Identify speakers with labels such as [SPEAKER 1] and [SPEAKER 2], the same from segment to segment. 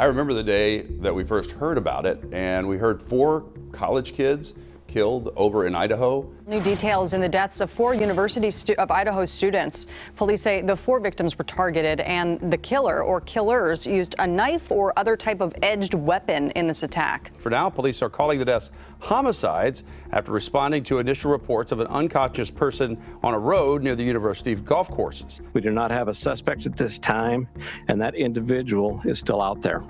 [SPEAKER 1] I remember the day that we first heard about it, and we heard 4 college kids killed over in Idaho.
[SPEAKER 2] New details in the deaths of 4 University of Idaho students. Police say the 4 victims were targeted, and the killer or killers used a knife or other type of edged weapon in this attack.
[SPEAKER 1] For now, police are calling the deaths homicides after responding to initial reports of an unconscious person on a road near the University golf courses.
[SPEAKER 3] We do not have a suspect at this time, and that individual is still out there.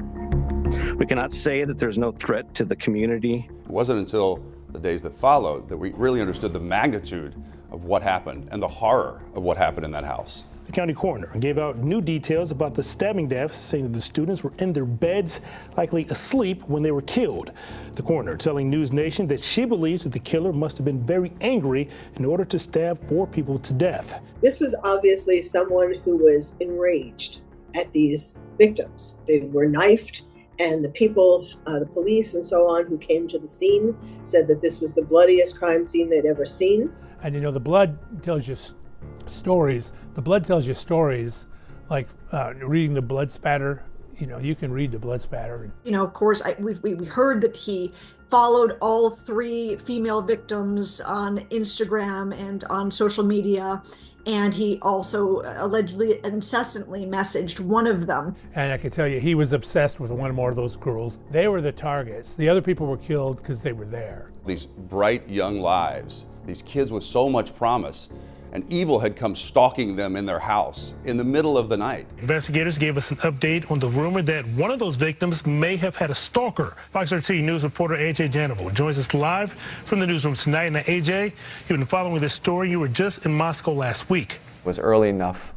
[SPEAKER 3] We cannot say that there's no threat to the community.
[SPEAKER 1] It wasn't until the days that followed that we really understood the magnitude of what happened and the horror of what happened in that house.
[SPEAKER 4] The county coroner gave out new details about the stabbing deaths, saying that the students were in their beds, likely asleep when they were killed. The coroner telling News Nation that she believes that the killer must have been very angry in order to stab 4 people to death.
[SPEAKER 5] This was obviously someone who was enraged at these victims. They were knifed. And the people, the police and so on, who came to the scene said that this was the bloodiest crime scene they'd ever seen.
[SPEAKER 6] And the blood tells you stories. The blood tells you stories, like reading the blood spatter. You can read the blood spatter.
[SPEAKER 7] Of course, we heard that he followed all 3 female victims on Instagram and on social media. And he also allegedly incessantly messaged one of them.
[SPEAKER 6] And I can tell you, he was obsessed with one more of those girls. They were the targets. The other people were killed because they were there.
[SPEAKER 1] These bright young lives, these kids with so much promise, and evil had come stalking them in their house in the middle of the night.
[SPEAKER 4] Investigators gave us an update on the rumor that one of those victims may have had a stalker. Fox 13 News reporter AJ Janovo joins us live from the newsroom tonight. And AJ, you've been following this story. You were just in Moscow last week.
[SPEAKER 8] It was early enough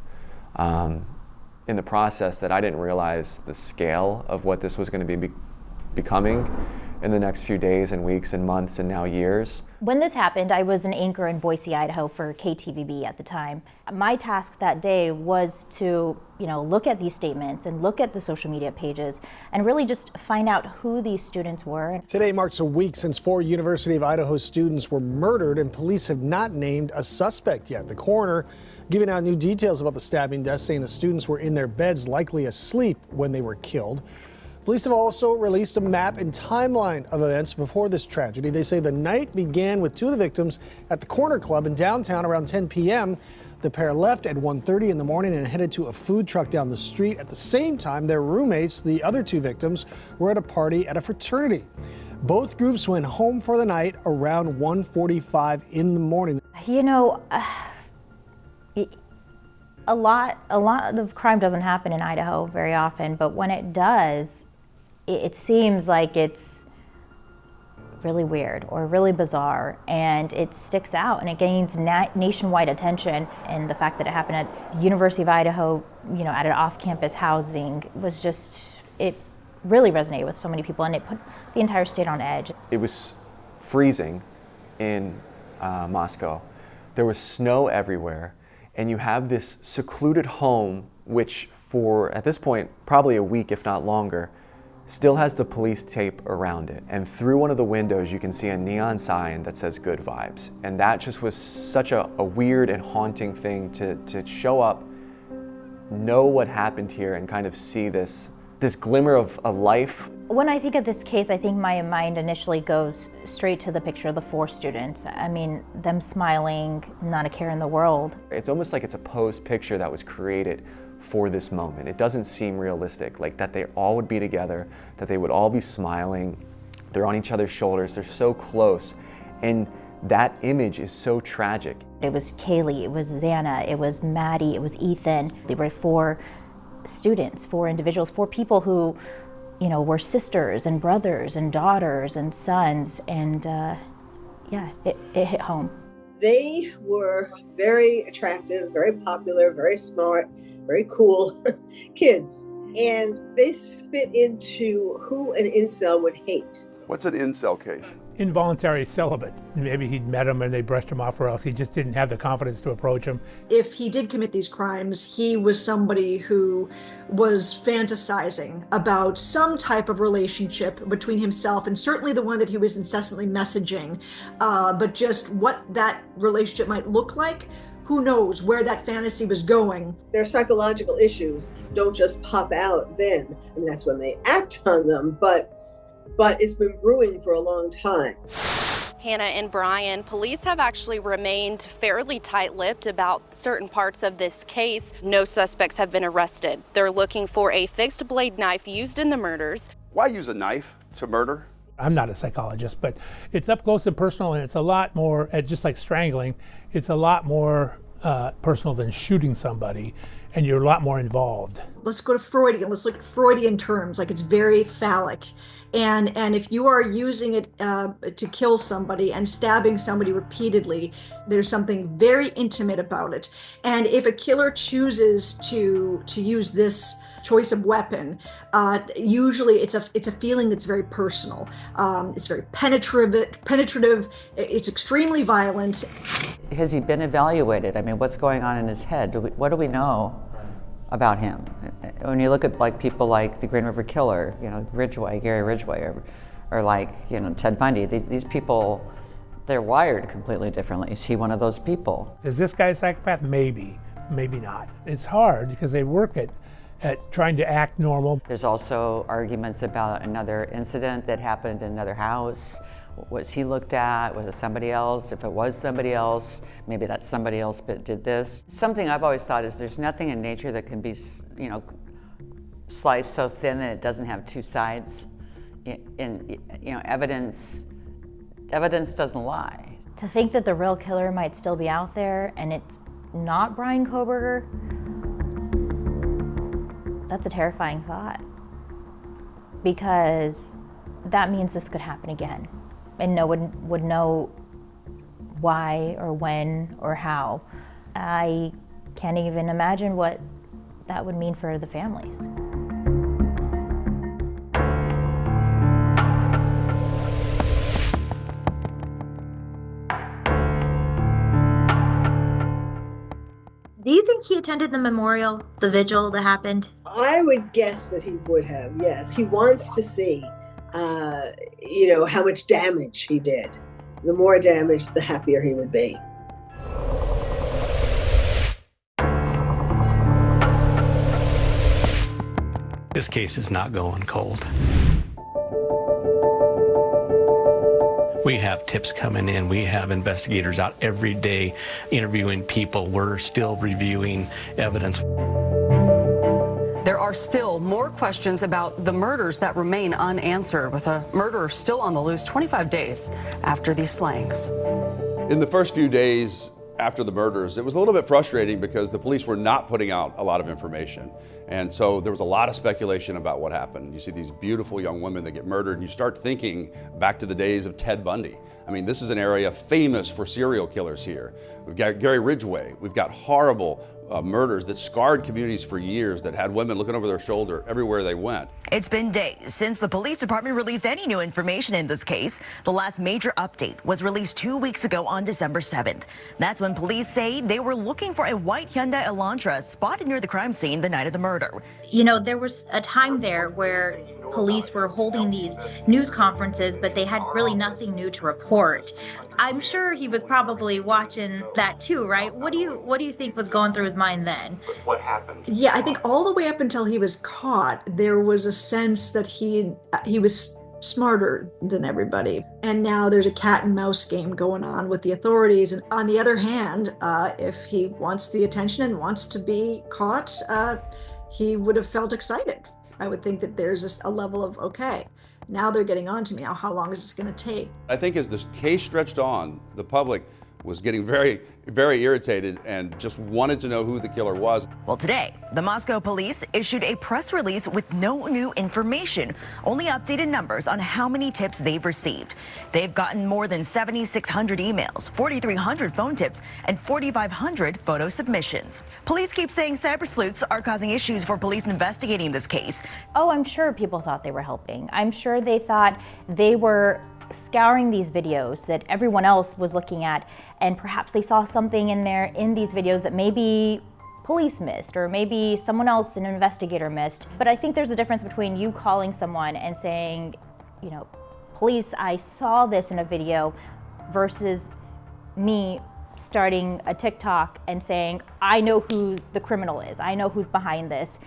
[SPEAKER 8] in the process that I didn't realize the scale of what this was going to be becoming in the next few days and weeks and months and now years.
[SPEAKER 9] When this happened, I was an anchor in Boise, Idaho for KTVB at the time. My task that day was to, look at these statements and look at the social media pages and really just find out who these students were.
[SPEAKER 10] Today marks a week since 4 University of Idaho students were murdered, and police have not named a suspect yet. The coroner giving out new details about the stabbing deaths, saying the students were in their beds, likely asleep when they were killed. Police have also released a map and timeline of events before this tragedy. They say the night began with 2 of the victims at the Corner Club in downtown around 10 p.m. The pair left at 1:30 in the morning and headed to a food truck down the street. At the same time, their roommates, the other 2 victims, were at a party at a fraternity. Both groups went home for the night around 1:45 in the morning.
[SPEAKER 9] A lot of crime doesn't happen in Idaho very often, but when it does, it seems like it's really weird or really bizarre, and it sticks out and it gains nationwide attention. And the fact that it happened at the University of Idaho, at an off-campus housing, was just, it really resonated with so many people, and it put the entire state on edge.
[SPEAKER 8] It was freezing in Moscow. There was snow everywhere, and you have this secluded home, which for, at this point, probably a week, if not longer, still has the police tape around it. And through one of the windows, you can see a neon sign that says good vibes. And that just was such a weird and haunting thing to show up, know what happened here, and kind of see this glimmer of a life.
[SPEAKER 9] When I think of this case, I think my mind initially goes straight to the picture of the 4 students. I mean, them smiling, not a care in the world.
[SPEAKER 8] It's almost like it's a posed picture that was created for this moment. It doesn't seem realistic, like that they all would be together, that they would all be smiling, they're on each other's shoulders, they're so close, and that image is so tragic.
[SPEAKER 9] It was Kaylee, it was Xana, it was Maddie, it was Ethan. They were 4 students, 4 individuals, 4 people who, were sisters and brothers and daughters and sons, and it hit home.
[SPEAKER 5] They were very attractive, very popular, very smart, very cool kids. And they fit into who an incel would hate.
[SPEAKER 1] What's an incel case?
[SPEAKER 6] Involuntary celibate. Maybe he'd met him and they brushed him off, or else he just didn't have the confidence to approach him.
[SPEAKER 7] If he did commit these crimes, he was somebody who was fantasizing about some type of relationship between himself, and certainly the one that he was incessantly messaging, but just what that relationship might look like, who knows where that fantasy was going.
[SPEAKER 5] Their psychological issues don't just pop out then. I mean, that's when they act on them, but it's been brewing for a long time.
[SPEAKER 11] Hannah and Bryan, police have actually remained fairly tight-lipped about certain parts of this case. No suspects have been arrested. They're looking for a fixed blade knife used in the murders.
[SPEAKER 1] Why use a knife to murder?
[SPEAKER 6] I'm not a psychologist, but it's up close and personal, and it's a lot more, just like strangling, it's a lot more personal than shooting somebody, and you're a lot more involved.
[SPEAKER 7] Let's go to Freudian. Let's look at Freudian terms, like it's very phallic. And if you are using it to kill somebody and stabbing somebody repeatedly, there's something very intimate about it. And if a killer chooses to use this choice of weapon, usually it's a feeling that's very personal. It's very penetrative. It's extremely violent.
[SPEAKER 12] Has he been evaluated? I mean, what's going on in his head? What do we know about him? When you look at like people like the Green River Killer, Gary Ridgway, or like, Ted Bundy, these people, they're wired completely differently. Is he one of those people?
[SPEAKER 6] Is this guy a psychopath? Maybe, maybe not. It's hard because they work at trying to act normal.
[SPEAKER 12] There's also arguments about another incident that happened in another house. Was he looked at? Was it somebody else? If it was somebody else, maybe that's somebody else but did this. Something I've always thought is there's nothing in nature that can be, sliced so thin that it doesn't have two sides. Evidence doesn't lie.
[SPEAKER 9] To think that the real killer might still be out there and it's not Bryan Kohberger, that's a terrifying thought, because that means this could happen again. And no one would know why or when or how. I can't even imagine what that would mean for the families.
[SPEAKER 13] Do you think he attended the memorial, the vigil that happened?
[SPEAKER 5] I would guess that he would have, yes. He wants to see how much damage he did. The more damage, the happier he would be.
[SPEAKER 14] This case is not going cold. We have tips coming in. We have investigators out every day interviewing people. We're still reviewing evidence.
[SPEAKER 2] There are still more questions about the murders that remain unanswered, with a murderer still on the loose 25 days after these slayings.
[SPEAKER 1] In the first few days after the murders, it was a little bit frustrating because the police were not putting out a lot of information. And so there was a lot of speculation about what happened. You see these beautiful young women that get murdered, and you start thinking back to the days of Ted Bundy. I mean, this is an area famous for serial killers here. We've got Gary Ridgway. We've got horrible murders that scarred communities for years, that had women looking over their shoulder everywhere they went.
[SPEAKER 15] It's been days since the police department released any new information in this case. The last major update was released 2 weeks ago on December 7th. That's when police say they were looking for a white Hyundai Elantra spotted near the crime scene the night of the murder.
[SPEAKER 13] There was a time there where police were holding these news conferences, but they had really nothing new to report. I'm sure he was probably watching that too, right? What do you think was going through his mind then?
[SPEAKER 16] What happened?
[SPEAKER 7] Yeah, I think all the way up until he was caught, there was a sense that he was smarter than everybody. And now there's a cat and mouse game going on with the authorities. And on the other hand, if he wants the attention and wants to be caught, he would have felt excited. I would think that there's a level of, okay, now they're getting on to me. Now, how long is this going to take?
[SPEAKER 1] I think as the case stretched on, the public was getting very, very irritated and just wanted to know who the killer was.
[SPEAKER 15] Well, today, the Moscow police issued a press release with no new information, only updated numbers on how many tips they've received. They've gotten more than 7,600 emails, 4,300 phone tips, and 4,500 photo submissions. Police keep saying cyber sleuths are causing issues for police investigating this case.
[SPEAKER 9] Oh, I'm sure people thought they were helping. I'm sure they thought they were scouring these videos that everyone else was looking at, and perhaps they saw something in these videos that maybe police missed, or maybe someone else, an investigator, missed. But I think there's a difference between you calling someone and saying, police, I saw this in a video, versus me starting a TikTok and saying, I know who the criminal is, I know who's behind this,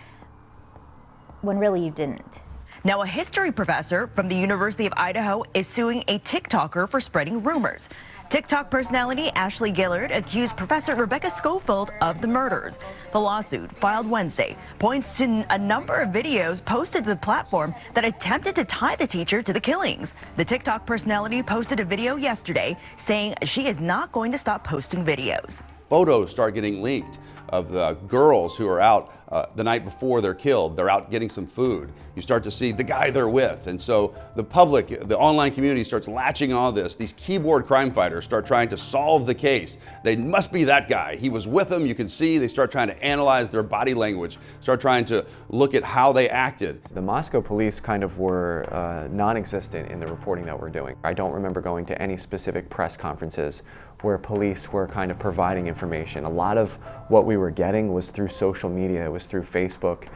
[SPEAKER 9] when really you didn't.
[SPEAKER 15] Now, a history professor from the University of Idaho is suing a TikToker for spreading rumors. TikTok personality Ashley Gillard accused Professor Rebecca Schofield of the murders. The lawsuit, filed Wednesday, points to a number of videos posted to the platform that attempted to tie the teacher to the killings. The TikTok personality posted a video yesterday saying she is not going to stop posting videos.
[SPEAKER 1] Photos start getting leaked of the girls who are out the night before they're killed. They're out getting some food. You start to see the guy they're with. And so the public, the online community starts latching on this. These keyboard crime fighters start trying to solve the case. They must be that guy. He was with them, you can see. They start trying to analyze their body language, start trying to look at how they acted.
[SPEAKER 8] The Moscow police kind of were non-existent in the reporting that we're doing. I don't remember going to any specific press conferences where police were kind of providing information. A lot of what we were getting was through social media, it was through Facebook,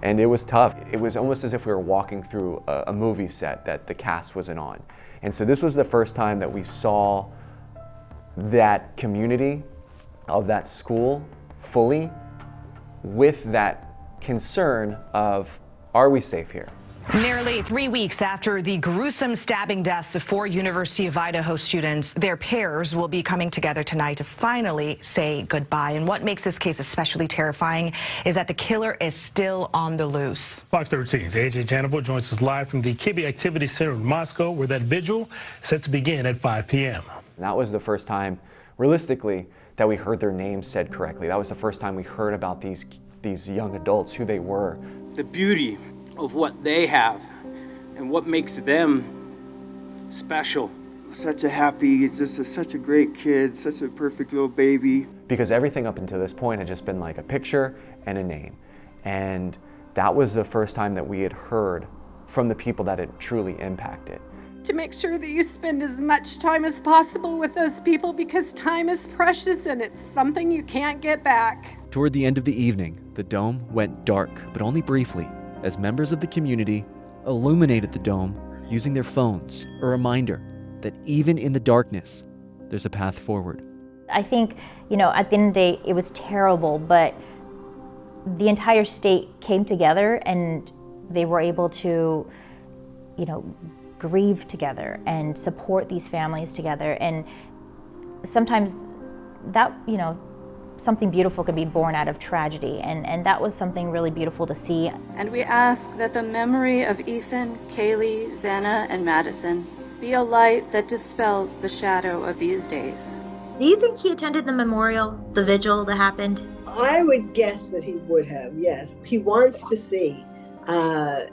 [SPEAKER 8] and it was tough. It was almost as if we were walking through a movie set that the cast wasn't on. And so this was the first time that we saw that community of that school fully with that concern of, are we safe here?
[SPEAKER 16] Nearly 3 weeks after the gruesome stabbing deaths of 4 University of Idaho students, their pairs will be coming together tonight to finally say goodbye. And what makes this case especially terrifying is that the killer is still on the loose.
[SPEAKER 4] Fox 13's AJ Janovo joins us live from the Kibbe Activity Center in Moscow, where that vigil is set to begin at 5 p.m.
[SPEAKER 8] And that was the first time, realistically, that we heard their names said correctly. That was the first time we heard about these young adults, who they were.
[SPEAKER 17] The beauty of what they have and what makes them special.
[SPEAKER 18] Such a happy, such a great kid, such a perfect little baby.
[SPEAKER 8] Because everything up until this point had just been like a picture and a name. And that was the first time that we had heard from the people that it truly impacted.
[SPEAKER 19] To make sure that you spend as much time as possible with those people, because time is precious and it's something you can't get back.
[SPEAKER 20] Toward the end of the evening, the dome went dark, but only briefly, as members of the community illuminated the dome using their phones, a reminder that even in the darkness, there's a path forward.
[SPEAKER 9] I think, at the end of the day, it was terrible, but the entire state came together and they were able to, grieve together and support these families together. And sometimes that, something beautiful can be born out of tragedy, and that was something really beautiful to see.
[SPEAKER 21] And we ask that the memory of Ethan, Kaylee, Xana, and Madison be a light that dispels the shadow of these days.
[SPEAKER 13] Do you think he attended the memorial, the vigil that happened?
[SPEAKER 5] I would guess that he would have, yes. He wants to see, how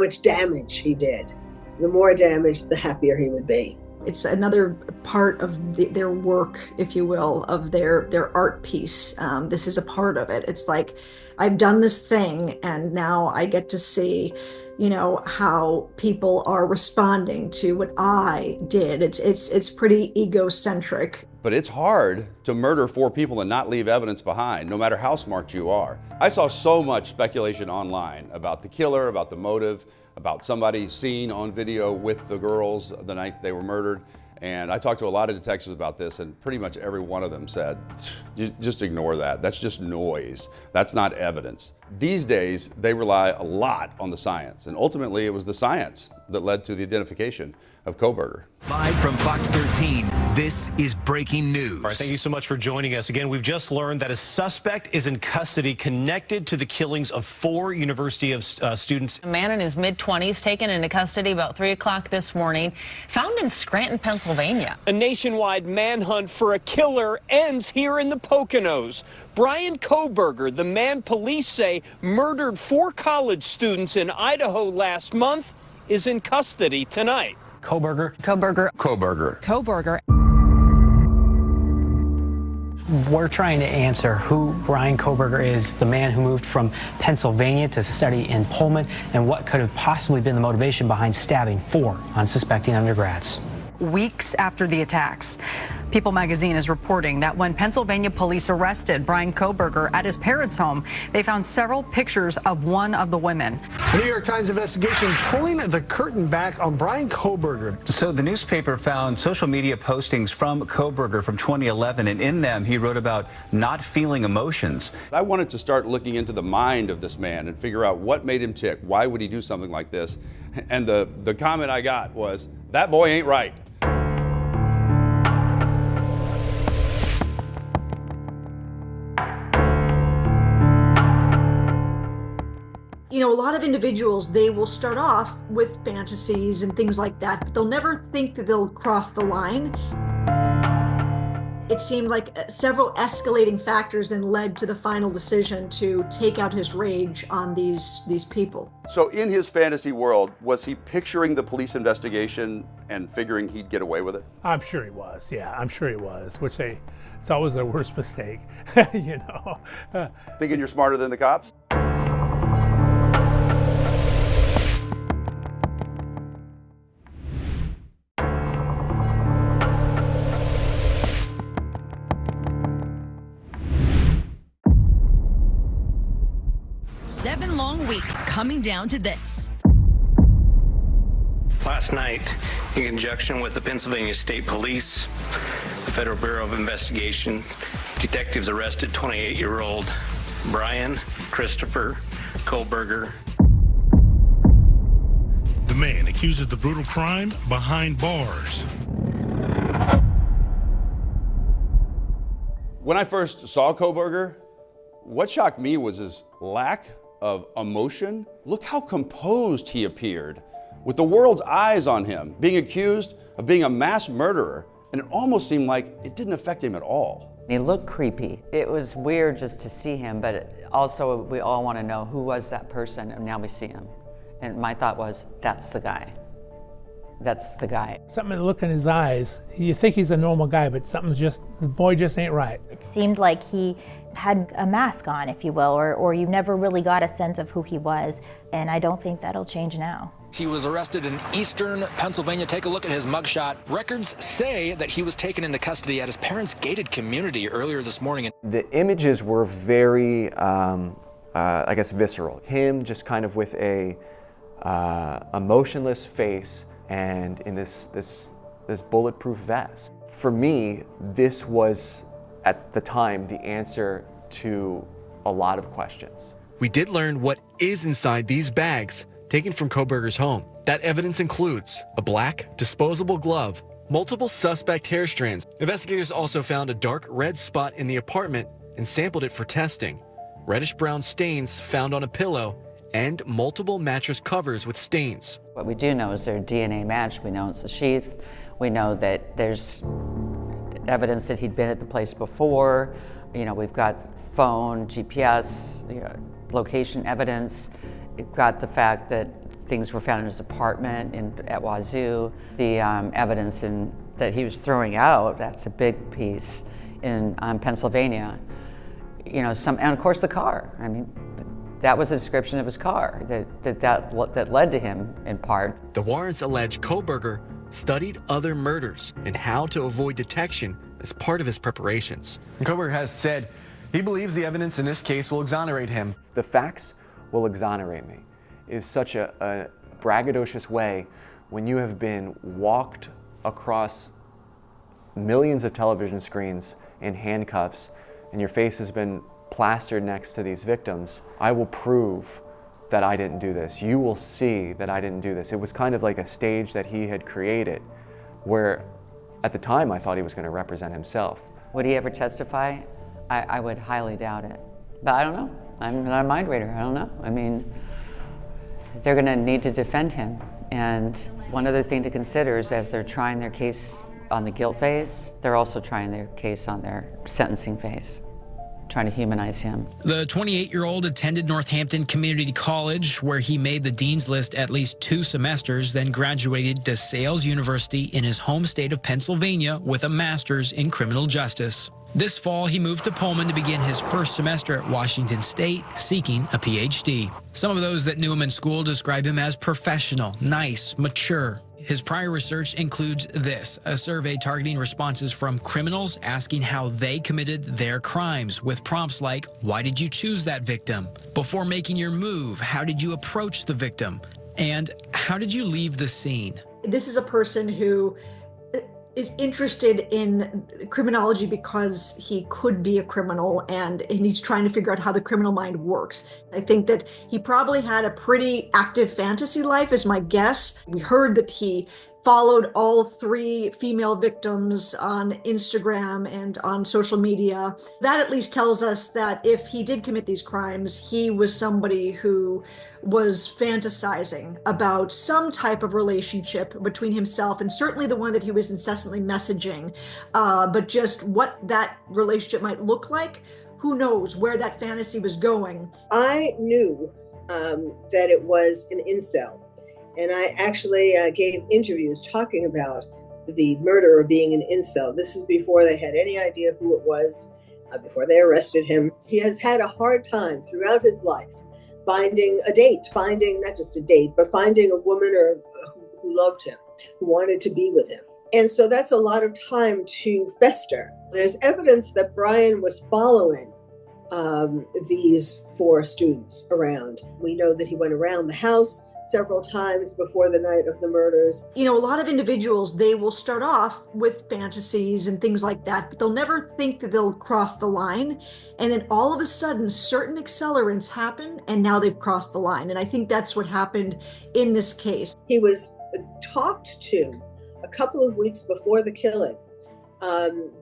[SPEAKER 5] much damage he did. The more damage, the happier he would be.
[SPEAKER 7] It's another part of their work, if you will, of their art piece. This is a part of it. It's like, I've done this thing and now I get to see, how people are responding to what I did. It's pretty egocentric.
[SPEAKER 1] But it's hard to murder 4 people and not leave evidence behind, no matter how smart you are. I saw so much speculation online about the killer, about the motive, about somebody seen on video with the girls the night they were murdered. And I talked to a lot of detectives about this, and pretty much every one of them said, just ignore that. That's just noise. That's not evidence. These days, they rely a lot on the science, and ultimately it was the science that led to the identification of Kohberger.
[SPEAKER 22] Live from Fox 13, this is breaking news.
[SPEAKER 23] All right, thank you so much for joining us. Again, we've just learned that a suspect is in custody connected to the killings of 4 University of students.
[SPEAKER 24] A man in his mid-20s taken into custody about 3 o'clock this morning, found in Scranton, Pennsylvania.
[SPEAKER 25] A nationwide manhunt for a killer ends here in the Poconos. Bryan Kohberger, the man police say murdered 4 college students in Idaho last month, is in custody tonight.
[SPEAKER 23] Kohberger.
[SPEAKER 26] We're trying to answer who Bryan Kohberger is, the man who moved from Pennsylvania to study in Pullman, and what could have possibly been the motivation behind stabbing 4 unsuspecting undergrads.
[SPEAKER 2] weeks after the attacks. People magazine is reporting that when Pennsylvania police arrested Bryan Kohberger at his parents' home, they found several pictures of one of the women.
[SPEAKER 3] The New York Times investigation pulling the curtain back on Bryan Kohberger.
[SPEAKER 6] So the newspaper found social media postings from Kohberger from 2011, and in them he wrote about not feeling emotions.
[SPEAKER 1] I wanted to start looking into the mind of this man and figure out what made him tick. Why would he do something like this? And the comment I got was, that boy ain't right.
[SPEAKER 7] You know, a lot of individuals, they will start off with fantasies and things like that, but they'll never think that they'll cross the line. It seemed like several escalating factors then led to the final decision to take out his rage on these people.
[SPEAKER 1] So in his fantasy world, was he picturing the police investigation and figuring he'd get away with it?
[SPEAKER 4] I'm sure he was. Yeah, I'm sure he was, which it's always their worst mistake, you know.
[SPEAKER 1] Thinking you're smarter than the cops?
[SPEAKER 15] 7 long weeks coming down to this.
[SPEAKER 10] Last night, in conjunction with the Pennsylvania State Police, the Federal Bureau of Investigation, detectives arrested 28-year-old Bryan Christopher Kohberger.
[SPEAKER 11] The man accused of the brutal crime behind bars.
[SPEAKER 1] When I first saw Kohberger, what shocked me was his lack of emotion. Look how composed he appeared, with the world's eyes on him, being accused of being a mass murderer, and it almost seemed like it didn't affect him at all.
[SPEAKER 12] He looked creepy. It was weird just to see him, but also we all want to know who was that person, and now we see him. And my thought was, that's the guy. That's the guy.
[SPEAKER 4] Something in the look in his eyes, you think he's a normal guy, but the boy just ain't right.
[SPEAKER 9] It seemed like he had a mask on, if you will, or you never really got a sense of who he was, and I don't think that'll change now.
[SPEAKER 14] He was arrested in eastern Pennsylvania. Take a look at his mugshot. Records say that he was taken into custody at his parents' gated community earlier this morning.
[SPEAKER 8] The images were very, I guess, visceral. Him just kind of with a emotionless face and in this bulletproof vest. For me, this was, at the time, the answer to a lot of questions.
[SPEAKER 20] We did learn what is inside these bags taken from Kohberger's home. That evidence includes a black, disposable glove, multiple suspect hair strands. Investigators also found a dark red spot in the apartment and sampled it for testing. Reddish-brown stains found on a pillow and multiple mattress covers with stains.
[SPEAKER 12] What we do know is their DNA match. We know it's the sheath. We know that there's evidence that he'd been at the place before. You know, we've got phone, GPS, location evidence. We've got the fact that things were found in his apartment at Wazoo. The evidence that he was throwing out, that's a big piece in Pennsylvania. You know, and of course the car. I mean, that was a description of his car that led to him in part.
[SPEAKER 20] The warrants allege Kohberger studied other murders and how to avoid detection as part of his preparations.
[SPEAKER 8] Kohberger has said he believes the evidence in this case will exonerate him. The facts will exonerate me is such a braggadocious way when you have been walked across millions of television screens in handcuffs and your face has been plastered next to these victims. I will prove that I didn't do this. You will see that I didn't do this. It was kind of like a stage that he had created where at the time I thought he was going to represent himself.
[SPEAKER 12] Would he ever testify? I would highly doubt it. But I don't know. I'm not a mind reader. I don't know. I mean, they're going to need to defend him. And one other thing to consider is as they're trying their case on the guilt phase, they're also trying their case on their sentencing phase, trying to humanize him.
[SPEAKER 14] The 28-year-old attended Northampton Community College, where he made the dean's list at least 2 semesters, then graduated DeSales University in his home state of Pennsylvania with a master's in criminal justice. This fall, he moved to Pullman to begin his first semester at Washington State, seeking a PhD. Some of those that knew him in school describe him as professional, nice, mature. His prior research includes this, a survey targeting responses from criminals asking how they committed their crimes, with prompts like, why did you choose that victim? Before making your move, how did you approach the victim? And how did you leave the scene?
[SPEAKER 7] This is a person who is interested in criminology because he could be a criminal, and he's trying to figure out how the criminal mind works. I think that he probably had a pretty active fantasy life, is my guess. We heard that he followed all 3 female victims on Instagram and on social media. That at least tells us that if he did commit these crimes, he was somebody who was fantasizing about some type of relationship between himself, and certainly the one that he was incessantly messaging. But just what that relationship might look like, who knows where that fantasy was going.
[SPEAKER 5] I knew that it was an incel. And I actually gave interviews talking about the murderer being an incel. This is before they had any idea who it was, before they arrested him. He has had a hard time throughout his life finding a date, finding not just a date, but finding a woman who loved him, who wanted to be with him. And so that's a lot of time to fester. There's evidence that Bryan was following these 4 students around. We know that he went around the house several times before the night of the murders.
[SPEAKER 7] You know, a lot of individuals, they will start off with fantasies and things like that, but they'll never think that they'll cross the line. And then all of a sudden, certain accelerants happen, and now they've crossed the line. And I think that's what happened in this case.
[SPEAKER 5] He was talked to a couple of weeks before the killing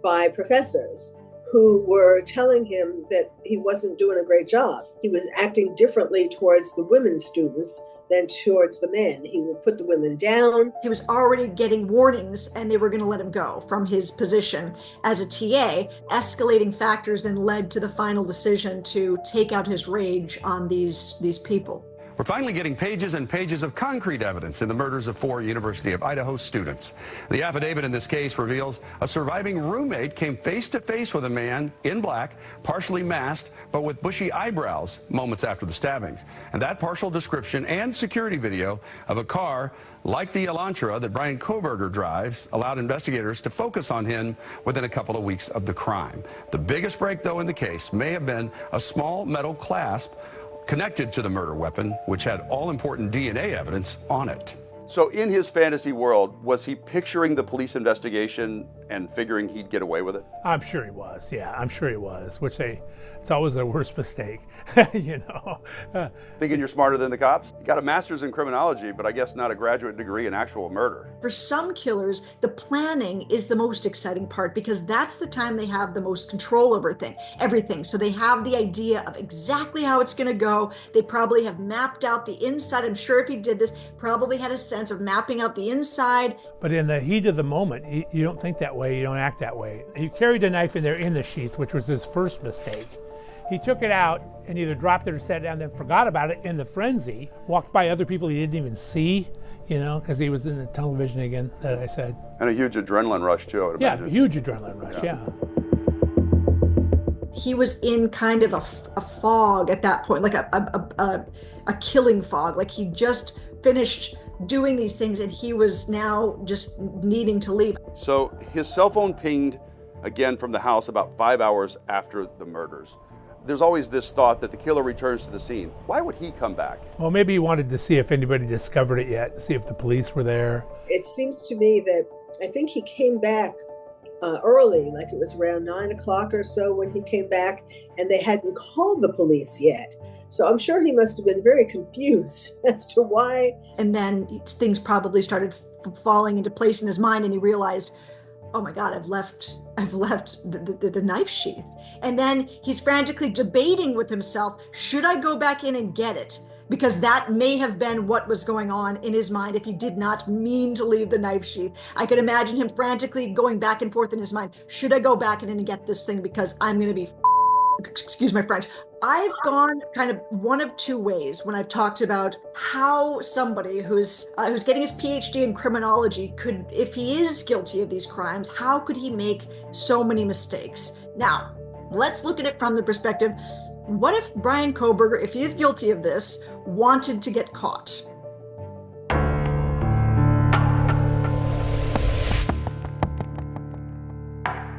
[SPEAKER 5] by professors who were telling him that he wasn't doing a great job. He was acting differently towards the women students than towards the men. He would put the women down.
[SPEAKER 7] He was already getting warnings, and they were going to let him go from his position as a TA. Escalating factors then led to the final decision to take out his rage on these people.
[SPEAKER 1] We're finally getting pages and pages of concrete evidence in the murders of 4 University of Idaho students. The affidavit in this case reveals a surviving roommate came face to face with a man in black, partially masked, but with bushy eyebrows moments after the stabbings. And that partial description and security video of a car like the Elantra that Bryan Kohberger drives allowed investigators to focus on him within a couple of weeks of the crime. The biggest break, though, in the case may have been a small metal clasp connected to the murder weapon, which had all-important DNA evidence on it. So in his fantasy world, was he picturing the police investigation and figuring he'd get away with it?
[SPEAKER 13] I'm sure he was, yeah, I'm sure he was, which it's always the worst mistake, you know.
[SPEAKER 1] Thinking you're smarter than the cops? You got a master's in criminology, but I guess not a graduate degree in actual murder.
[SPEAKER 7] For some killers, the planning is the most exciting part, because that's the time they have the most control over everything. So they have the idea of exactly how it's going to go. They probably have mapped out the inside. I'm sure if he did this, probably had a sense of mapping out the inside.
[SPEAKER 13] But in the heat of the moment, you don't think that way, you don't act that way. He carried a knife in there in the sheath, which was his first mistake. He took it out and either dropped it or set it down, then forgot about it in the frenzy, walked by other people he didn't even see, you know, because he was in the tunnel vision again, that I said.
[SPEAKER 1] And a huge adrenaline rush, too, I would imagine.
[SPEAKER 13] Yeah, huge adrenaline rush, yeah.
[SPEAKER 7] He was in kind of a fog at that point, like a killing fog. Like he just finished doing these things and he was now just needing to leave.
[SPEAKER 1] So his cell phone pinged again from the house about 5 hours after the murders. There's always this thought that the killer returns to the scene. Why would he come back?
[SPEAKER 13] Well, maybe he wanted to see if anybody discovered it yet, see if the police were there.
[SPEAKER 5] It seems to me that I think he came back early, like it was around 9 o'clock or so when he came back, and they hadn't called the police yet. So I'm sure he must have been very confused as to why.
[SPEAKER 7] And then things probably started falling into place in his mind, and he realized, oh my God, I've left the knife sheath. And then he's frantically debating with himself, should I go back in and get it? Because that may have been what was going on in his mind if he did not mean to leave the knife sheath. I could imagine him frantically going back and forth in his mind. Should I go back in and get this thing because I'm going to be, excuse my French. I've gone kind of one of two ways when I've talked about how somebody who's getting his PhD in criminology could, if he is guilty of these crimes, how could he make so many mistakes? Now, let's look at it from the perspective, what if Bryan Kohberger, if he is guilty of this, wanted to get caught?
[SPEAKER 16] you.